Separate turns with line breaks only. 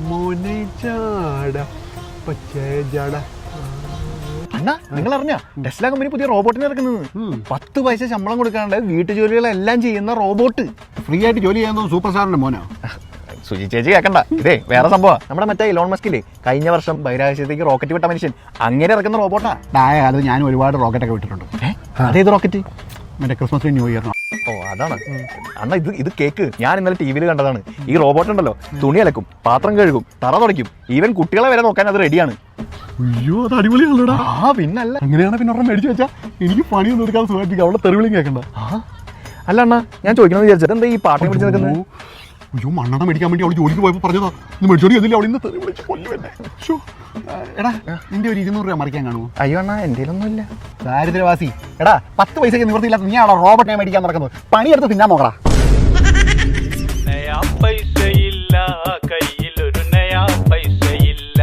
മോനെ ജാട പച്ചയ ജാട.
അണ്ണാ നിങ്ങൾ അറിഞ്ഞ ടെസ്ല കമ്പനി പുതിയ റോബോട്ടിനെ ഇറക്കുന്നത് 10 പൈസ ശമ്പളം കൊടുക്കാണ്ട് വീട്ടു ജോലികളെല്ലാം ചെയ്യുന്ന റോബോട്ട്.
ഫ്രീ ആയിട്ട് ജോലി ചെയ്യാൻ സൂപ്പർ സ്റ്റാറിന്റെ മോനോ?
സുജി ചേച്ചി കേൾക്കണ്ട, ഇതേ വേറെ സംഭവം. നമ്മുടെ മറ്റേ ഇലോൺ മസ്കില്ലേ കഴിഞ്ഞ വർഷം ബഹിരാകാശത്തേക്ക് റോക്കറ്റ് വിട്ട മനുഷ്യൻ, അങ്ങനെ ഇറക്കുന്ന റോബോട്ടാ.
ആയ കാലത്ത് ഞാനും ഒരുപാട് റോക്കറ്റൊക്കെ വിട്ടിട്ടുണ്ട്.
അതേത് റോക്കറ്റ്?
മറ്റേ ക്രിസ്മസ് ന്യൂ ഇയറിനോ?
ഓ അതാണ് അണ്ണ. ഇത് കേക്ക് ഞാൻ ഇന്നലെ ടിവിയിൽ കണ്ടതാണ്. ഈ റോബോട്ട് ഉണ്ടല്ലോ തുണി അലക്കും, പാത്രം കഴുകും, തറ തുടയ്ക്കും, ഈവൻ കുട്ടികളെ വരെ നോക്കാൻ അത് റെഡിയാണ്.
അയ്യോ അത് അടിപൊളിയാണല്ലോടാ.
പിന്നല്ല.
അങ്ങനെയാണ് പിന്നെ ഒരെണ്ണം മേടിച്ചു വെച്ചാൽ എനിക്ക് പണിയൊന്നും എടുക്കാൻ സുഖമായിരിക്കും. അവിടെ തെറിവിളിയും കേൾക്കണ്ട.
അല്ല അണ്ണാ ഞാൻ ചോദിക്കണമെന്ന് വിചാരിച്ചത് എന്താ ഈ പാട്ടിനെ പിടിച്ച് നിൽക്കുന്നത്?
അയ്യോ മണ്ണെണ്ണ മേടിക്കാൻ വേണ്ടി അവൾ ജോലിക്ക് പോയപ്പോൾ പറഞ്ഞതാ, ഇന്ന് മേടിച്ചോടി എന്നില്ല അവൾ ഇന്ന് തെറി വിളിച്ച് കൊല്ലുവല്ലേ. എടാ നിന്റെ ഒരു 200 രൂപ മറിക്കാൻ കാണുമോ?
അയ്യോ അണ്ണാ എൻ്റെ ഒന്നുമില്ല.
ദാരിദ്ര്യവാസി. എടാ 10 പൈസയ്ക്ക് നിവൃത്തിയില്ലാത്ത നീ ആണോ റോബോട്ടിനെ മേടിക്കാൻ നടക്കുന്നത്? പണിയെടുത്ത് തിന്നാൻ നോക്കടാ.
പൈസയില്ല കയ്യിലൊരു നയാ പൈസയില്ല.